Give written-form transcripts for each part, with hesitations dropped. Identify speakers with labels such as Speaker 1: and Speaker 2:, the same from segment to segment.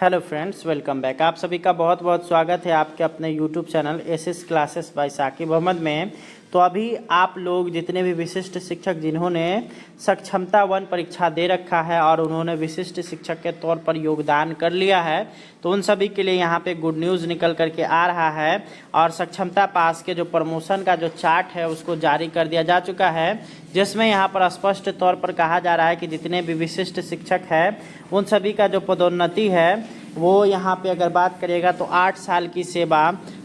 Speaker 1: Hello friends, welcome back. आप सभी का बहुत बहुत स्वागत है आपके अपने YouTube channel SS classes by Saqib Ahmed में। तो अभी आप लोग जितने भी विशिष्ट शिक्षक जिन्होंने सक्षमता 1 परीक्षा दे रखा है और उन्होंने विशिष्ट शिक्षक के तौर पर योगदान कर लिया है, तो उन सभी के लिए यहाँ पे गुड न्यूज़ निकल करके आ रहा है। और सक्षमता पास के जो प्रमोशन का जो चार्ट है उसको जारी कर दिया जा चुका है, जिसमें यहाँ पर स्पष्ट तौर पर कहा जा रहा है कि जितने भी विशिष्ट शिक्षक हैं उन सभी का जो पदोन्नति है वो यहाँ पे अगर बात करिएगा तो 8 साल की सेवा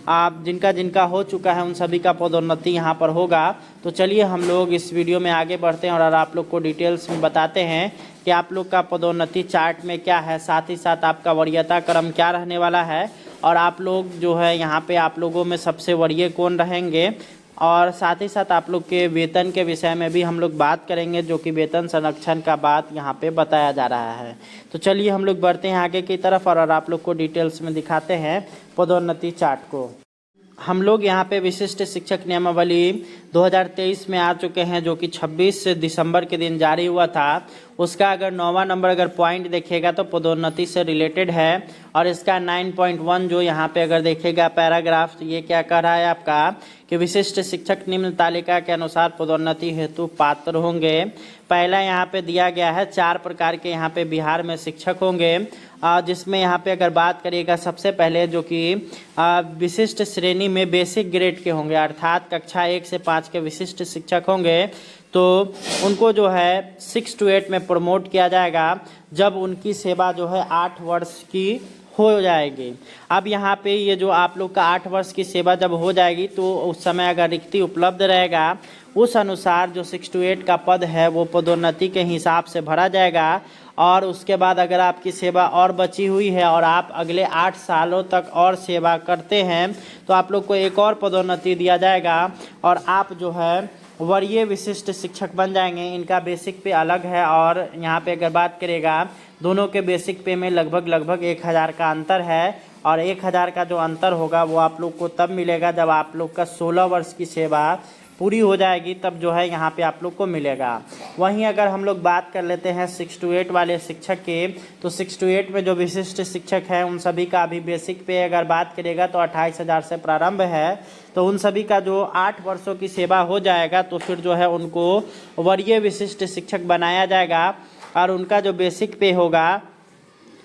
Speaker 1: आप जिनका जिनका हो चुका है उन सभी का पदोन्नति यहाँ पर होगा। तो चलिए हम लोग इस वीडियो में आगे बढ़ते हैं और आप लोग को डिटेल्स में बताते हैं कि आप लोग का पदोन्नति चार्ट में क्या है, साथ ही साथ आपका वरीयता क्रम क्या रहने वाला है और आप लोग जो है यहाँ पे आप लोगों में सबसे वरीय कौन रहेंगे, और साथ ही साथ आप लोग के वेतन के विषय में भी हम लोग बात करेंगे, जो कि वेतन संरक्षण का बात यहाँ पे बताया जा रहा है। तो चलिए हम लोग बढ़ते हैं आगे की तरफ और आप लोग को डिटेल्स में दिखाते हैं पदोन्नति चार्ट को। हम लोग यहाँ पे विशिष्ट शिक्षक नियमावली 2023 में आ चुके हैं, जो कि 26 दिसंबर के दिन जारी हुआ था। उसका अगर 9वां नंबर अगर पॉइंट देखेगा तो पदोन्नति से रिलेटेड है और इसका 9.1 जो यहाँ पे अगर देखेगा पैराग्राफ, तो ये क्या कह रहा है आपका कि विशिष्ट शिक्षक निम्न तालिका के अनुसार पदोन्नति हेतु पात्र होंगे। पहला यहाँ पे दिया गया है 4 प्रकार के यहाँ पे बिहार में शिक्षक होंगे, जिसमें यहाँ पे अगर बात करिएगा सबसे पहले जो कि विशिष्ट श्रेणी में बेसिक ग्रेड के होंगे, अर्थात कक्षा 1 से 5 के विशिष्ट शिक्षक होंगे, तो उनको जो है 6 to 8 में प्रमोट किया जाएगा जब उनकी सेवा जो है 8 वर्ष की हो जाएगी। अब यहाँ पे ये जो आप लोग का 8 वर्ष की सेवा जब हो जाएगी तो उस समय अगर रिक्ति उपलब्ध रहेगा उस अनुसार जो 6 to 8 का पद है वो पदोन्नति के हिसाब से भरा जाएगा। और उसके बाद अगर आपकी सेवा और बची हुई है और आप अगले 8 सालों तक और सेवा करते हैं तो आप लोग को एक और पदोन्नति दिया जाएगा और आप जो है वरीय विशिष्ट शिक्षक बन जाएंगे। इनका बेसिक पे अलग है और यहाँ पे अगर बात करेगा दोनों के बेसिक पे में लगभग 1000 का अंतर है और 1000 का जो अंतर होगा वो आप लोग को तब मिलेगा जब आप लोग का 16 वर्ष की सेवा पूरी हो जाएगी, तब जो है यहाँ पे आप लोग को मिलेगा। वहीं अगर हम लोग बात कर लेते हैं 6 to 8 वाले शिक्षक के, तो 6 to 8 में जो विशिष्ट शिक्षक हैं उन सभी का अभी बेसिक पे अगर बात करिएगा तो 28,000 से प्रारंभ है। तो उन सभी का जो 8 वर्षों की सेवा हो जाएगा तो फिर जो है उनको वरीय विशिष्ट शिक्षक बनाया जाएगा और उनका जो बेसिक पे होगा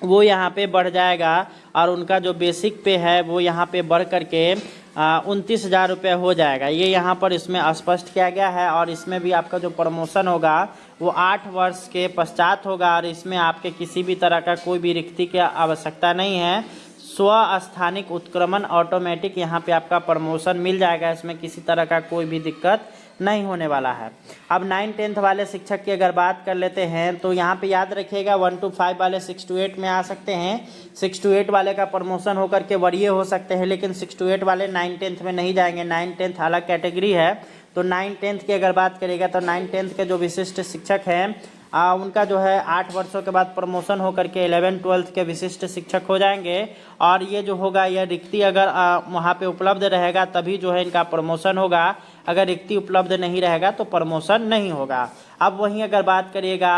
Speaker 1: वो यहाँ पे बढ़ जाएगा और उनका जो बेसिक पे है वो यहाँ पे बढ़ करके 29,000 रुपये हो जाएगा। ये यहाँ पर इसमें स्पष्ट किया गया है और इसमें भी आपका जो प्रमोशन होगा वो 8 वर्ष के पश्चात होगा और इसमें आपके किसी भी तरह का कोई भी रिक्ति की आवश्यकता नहीं है। स्वस्थानिक उत्क्रमण ऑटोमेटिक यहाँ पे आपका प्रमोशन मिल जाएगा, इसमें किसी तरह का कोई भी दिक्कत नहीं होने वाला है। अब 9-10 वाले शिक्षक की अगर बात कर लेते हैं तो यहाँ पे याद रखिएगा 1 to 5 वाले 6 to 8 में आ सकते हैं। 6 to 8 वाले का प्रमोशन होकर के वरीय हो सकते हैं, लेकिन 6 to 8 वाले 9-10 में नहीं जाएंगे। 9-10 अलग कैटेगरी है। तो 9-10 की अगर बात करिएगा तो 9-10 के जो विशिष्ट शिक्षक हैं उनका जो है 8 वर्षों के बाद प्रमोशन होकर के 11-12 के विशिष्ट शिक्षक हो जाएंगे और ये जो होगा यह रिक्ति अगर वहाँ पे उपलब्ध रहेगा तभी जो है इनका प्रमोशन होगा, अगर रिक्ति उपलब्ध नहीं रहेगा तो प्रमोशन नहीं होगा। अब वहीं अगर बात करिएगा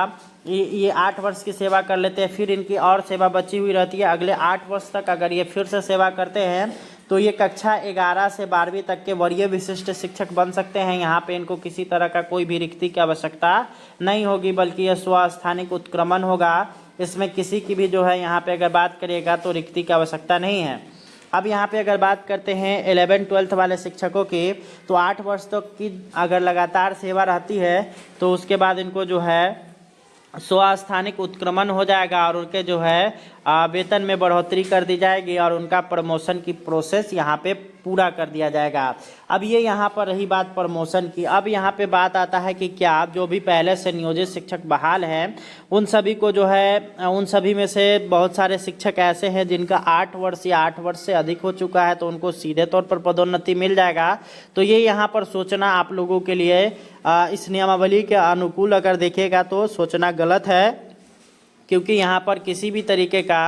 Speaker 1: ये 8 वर्ष की सेवा कर लेते हैं, फिर इनकी और सेवा बची हुई रहती है। अगले 8 वर्ष तक अगर ये फिर से सेवा करते हैं तो ये कक्षा 11 से 12वीं तक के वरीय विशिष्ट शिक्षक बन सकते हैं। यहाँ पे इनको किसी तरह का कोई भी रिक्ति की आवश्यकता नहीं होगी, बल्कि यह स्वस्थानिक उत्क्रमण होगा। इसमें किसी की भी जो है यहाँ पे अगर बात करिएगा तो रिक्ति की आवश्यकता नहीं है। अब यहाँ पे अगर बात करते हैं 11-12 वाले शिक्षकों की, तो 8 वर्ष तक की अगर लगातार सेवा रहती है तो उसके बाद इनको जो है स्वस्थानिक उत्क्रमण हो जाएगा और उनके जो है वेतन में बढ़ोतरी कर दी जाएगी और उनका प्रमोशन की प्रोसेस यहाँ पे पूरा कर दिया जाएगा। अब ये यहाँ पर रही बात प्रमोशन की। अब यहाँ पे बात आता है कि क्या जो भी पहले से नियोजित शिक्षक बहाल हैं उन सभी को जो है उन सभी में से बहुत सारे शिक्षक ऐसे हैं जिनका 8 वर्ष या 8 वर्ष से अधिक हो चुका है, तो उनको सीधे तौर पर पदोन्नति मिल जाएगा। तो ये यहाँ पर सोचना आप लोगों के लिए इस नियमावली के अनुकूल अगर देखेगा तो सोचना गलत है, क्योंकि यहाँ पर किसी भी तरीके का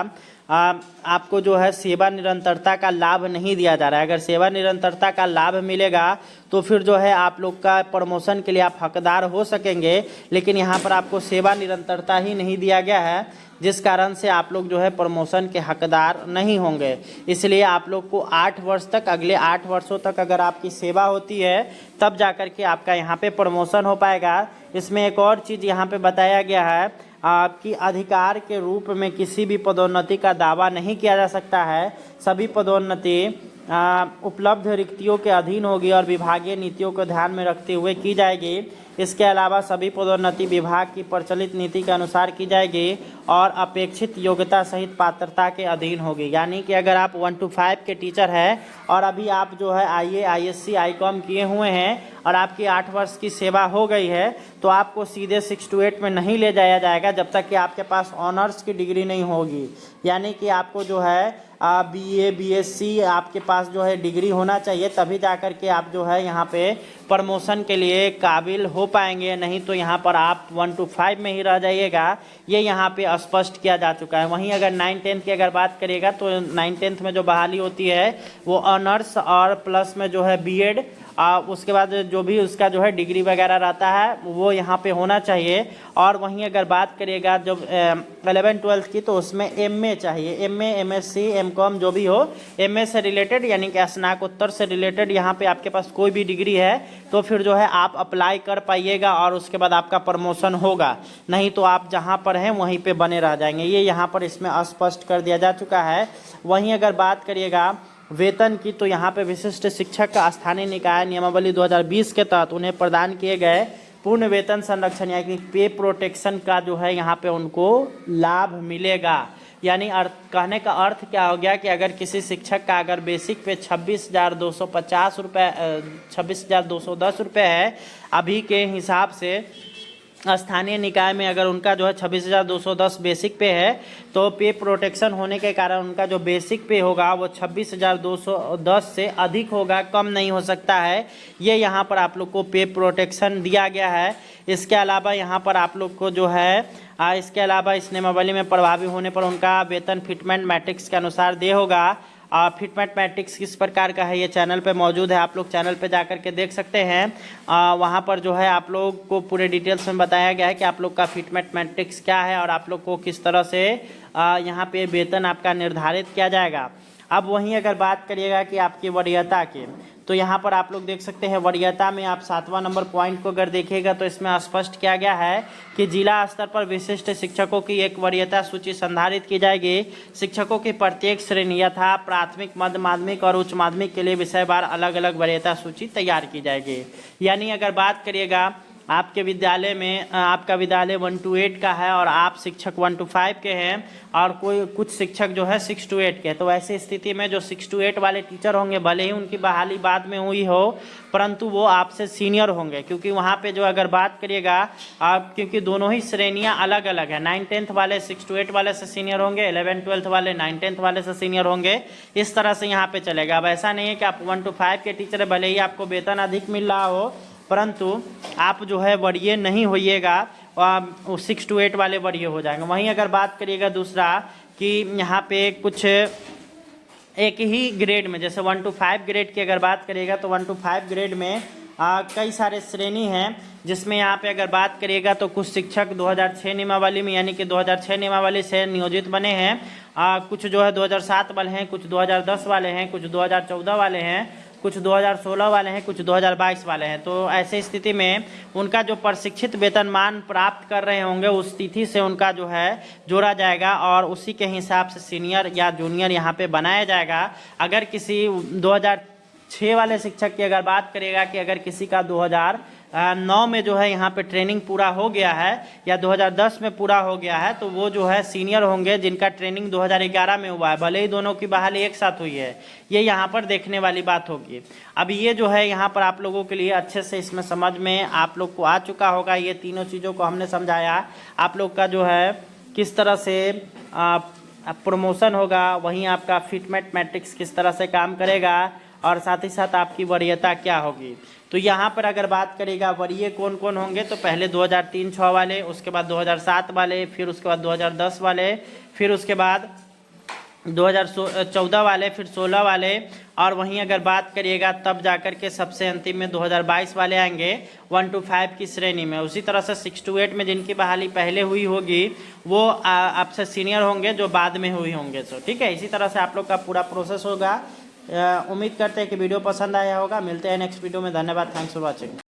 Speaker 1: आपको जो है सेवा निरंतरता का लाभ नहीं दिया जा रहा है। अगर सेवा निरंतरता का लाभ मिलेगा तो फिर जो है आप लोग का प्रमोशन के लिए आप हकदार हो सकेंगे, लेकिन यहाँ पर आपको सेवा निरंतरता ही नहीं दिया गया है, जिस कारण से आप लोग जो है प्रमोशन के हकदार नहीं होंगे। इसलिए आप लोग को 8 वर्ष तक, अगले 8 वर्षों तक अगर आपकी सेवा होती है तब जा कर के आपका यहाँ पे प्रमोशन हो पाएगा। इसमें एक और चीज़ यहाँ पे बताया गया है कि अधिकार के रूप में किसी भी पदोन्नति का दावा नहीं किया जा सकता है। सभी पदोन्नति उपलब्ध रिक्तियों के अधीन होगी और विभागीय नीतियों को ध्यान में रखते हुए की जाएगी। इसके अलावा सभी पदोन्नति विभाग की प्रचलित नीति के अनुसार की जाएगी और अपेक्षित योग्यता सहित पात्रता के अधीन होगी। यानी कि अगर आप 1 to 5 के टीचर हैं और अभी आप जो है IA, ISC, ICOM किए हुए हैं और आपकी 8 वर्ष की सेवा हो गई है, तो आपको सीधे 6 to 8 में नहीं ले जाया जाएगा जब तक कि आपके पास ऑनर्स की डिग्री नहीं होगी। यानी कि आपको जो है BA, BSc आपके पास जो है डिग्री होना चाहिए, तभी जाकर के आप जो है यहाँ पे प्रमोशन के लिए काबिल हो पाएंगे। नहीं तो यहाँ पर आप 1 to 5 में ही रह जाइएगा। ये यहाँ पे स्पष्ट किया जा चुका है। वहीं अगर 9-10 की अगर बात करिएगा तो 9-10 में जो बहाली होती है वो ऑनर्स और प्लस में जो है BEd, उसके बाद जो भी उसका जो है डिग्री वगैरह रहता है वो यहाँ पे होना चाहिए। और वहीं अगर बात करिएगा जब 11-12 की, तो उसमें MA चाहिए, MA, MSc, MCOM जो भी हो, MA से रिलेटेड यानी कि स्नातकोत्तर से रिलेटेड यहाँ पे आपके पास कोई भी डिग्री है तो फिर जो है आप अप्लाई कर पाइएगा और उसके बाद आपका प्रमोशन होगा। नहीं तो आप जहाँ पर हैं वहीं पे बने रह जाएंगे। ये यहाँ पर इसमें स्पष्ट कर दिया जा चुका है। वहीं अगर बात करिएगा वेतन की, तो यहाँ पे विशिष्ट शिक्षक का स्थानीय निकाय नियमावली 2020 के तहत उन्हें प्रदान किए गए पूर्ण वेतन संरक्षण यानी पे प्रोटेक्शन का जो है यहाँ पे उनको लाभ मिलेगा। यानी कहने का अर्थ क्या हो गया कि अगर किसी शिक्षक का अगर बेसिक पे 26,250 रुपये 26,210 रुपये है अभी के हिसाब से, स्थानीय निकाय में अगर उनका जो है 26,210 बेसिक पे है, तो पे प्रोटेक्शन होने के कारण उनका जो बेसिक पे होगा वो 26,210 से अधिक होगा, कम नहीं हो सकता है। ये यहाँ पर आप लोग को पे प्रोटेक्शन दिया गया है। इसके अलावा यहाँ पर आप लोग को जो है इसके अलावा इस नियमावली में प्रभावी होने पर उनका वेतन फिटमेंट मैट्रिक्स के अनुसार दे होगा। फिटमेंट मैट्रिक्स किस प्रकार का है ये चैनल पे मौजूद है, आप लोग चैनल पे जाकर के देख सकते हैं। वहाँ पर जो है आप लोग को पूरे डिटेल्स में बताया गया है कि आप लोग का फिटमेंट मैट्रिक्स क्या है और आप लोग को किस तरह से यहाँ पे वेतन आपका निर्धारित किया जाएगा। अब वहीं अगर बात करिएगा कि आपकी वरीयता की, तो यहाँ पर आप लोग देख सकते हैं वरीयता में आप 7वां नंबर पॉइंट को अगर देखिएगा तो इसमें स्पष्ट किया गया है कि जिला स्तर पर विशिष्ट शिक्षकों की एक वरीयता सूची संधारित की जाएगी। शिक्षकों की प्रत्येक श्रेणी यथा प्राथमिक, मध्य माध्यमिक और उच्च माध्यमिक के लिए विषयवार अलग अलग वरीयता सूची तैयार की जाएगी। यानी अगर बात करिएगा आपके विद्यालय में, आपका विद्यालय 1 to 8 का है और आप शिक्षक 1 to 5 के हैं और कुछ शिक्षक जो है 6 to 8 के, तो ऐसी स्थिति में जो 6 to 8 वाले टीचर होंगे भले ही उनकी बहाली बाद में हुई हो, परंतु वो आपसे सीनियर होंगे। क्योंकि वहाँ पे जो अगर बात करिएगा आप, क्योंकि दोनों ही श्रेणियाँ अलग अलग है, 9-10 वाले 6 to 8 वाले से सीनियर होंगे, 11-12 वाले 9-10 वाले से सीनियर होंगे। इस तरह से यहाँ पे चलेगा। अब ऐसा नहीं है कि आप 1 to 5 के टीचर है, भले ही आपको वेतन अधिक मिल रहा हो परंतु आप जो है वरीय नहीं होइएगा, 6 to 8 वाले वरीय हो जाएंगे। वहीं अगर बात करिएगा दूसरा कि यहाँ पे कुछ एक ही ग्रेड में, जैसे 1 to 5 ग्रेड की अगर बात करिएगा तो 1 to 5 ग्रेड में कई सारे श्रेणी हैं, जिसमें यहाँ पे अगर बात करिएगा तो कुछ शिक्षक 2006 नियमावली में यानी कि 2006 नियमावली से नियोजित बने हैं, कुछ जो है 2007 वाले हैं, कुछ 2010 वाले हैं, कुछ 2014 वाले हैं, कुछ 2016 वाले हैं, कुछ 2022 वाले हैं। तो ऐसे स्थिति में उनका जो प्रशिक्षित वेतनमान प्राप्त कर रहे होंगे उस तिथि से उनका जो है जोड़ा जाएगा और उसी के हिसाब से सीनियर या जूनियर यहाँ पे बनाया जाएगा। अगर किसी 2006 वाले शिक्षक की अगर बात करेगा कि अगर किसी का 2009 में जो है यहाँ पे ट्रेनिंग पूरा हो गया है या 2010 में पूरा हो गया है, तो वो जो है सीनियर होंगे जिनका ट्रेनिंग 2011 में हुआ है, भले ही दोनों की बहाली एक साथ हुई है। ये यहाँ पर देखने वाली बात होगी। अब ये जो है यहाँ पर आप लोगों के लिए अच्छे से इसमें समझ में आप लोग को आ चुका होगा। ये तीनों चीज़ों को हमने समझाया, आप लोग का जो है किस तरह से प्रमोशन होगा, वहीं आपका फिटमेंट मैट्रिक्स किस तरह से काम करेगा और साथ ही साथ आपकी वरीयता क्या होगी। तो यहाँ पर अगर बात करेगा वरीय कौन कौन होंगे, तो पहले 2003-06 वाले, उसके बाद 2007 वाले, फिर उसके बाद 2010 वाले, फिर उसके बाद 2014 वाले, फिर 16 वाले, और वहीं अगर बात करिएगा तब जाकर के सबसे अंतिम में 2022 वाले आएंगे 1 to 5 की श्रेणी में। उसी तरह से 6 to 8 में जिनकी बहाली पहले हुई होगी वो आपसे सीनियर होंगे जो बाद में हुई होंगे। सो ठीक है, इसी तरह से आप लोग का पूरा प्रोसेस होगा। उम्मीद करते हैं कि वीडियो पसंद आया होगा। मिलते हैं नेक्स्ट वीडियो में। धन्यवाद। Thanks for watching.